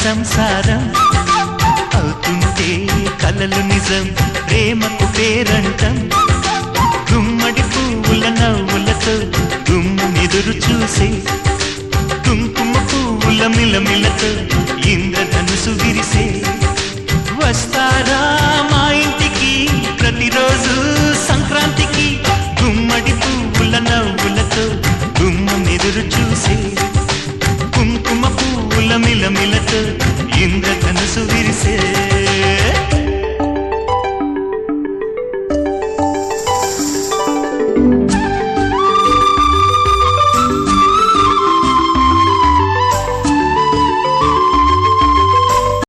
సంసారం అవుతుంటే కలలు నిజం ప్రేమకు పేరంటం గుమ్మడి పువ్వుల నవ్వులతో గుమ్మెదురు చూసే కుంకుమ పువ్వుల మిలమిలతో ఇంద్రధనుసు విరిసే వస్తారా మా ఇంటికి ప్రతిరోజు సంక్రాంతికి గుమ్మడి పువ్వుల నవ్వులతో గుమ్మెదురు చూసే కుంకుమ పువ్వుల మిలమిలతో ఇంద్రధనుసు విరిసే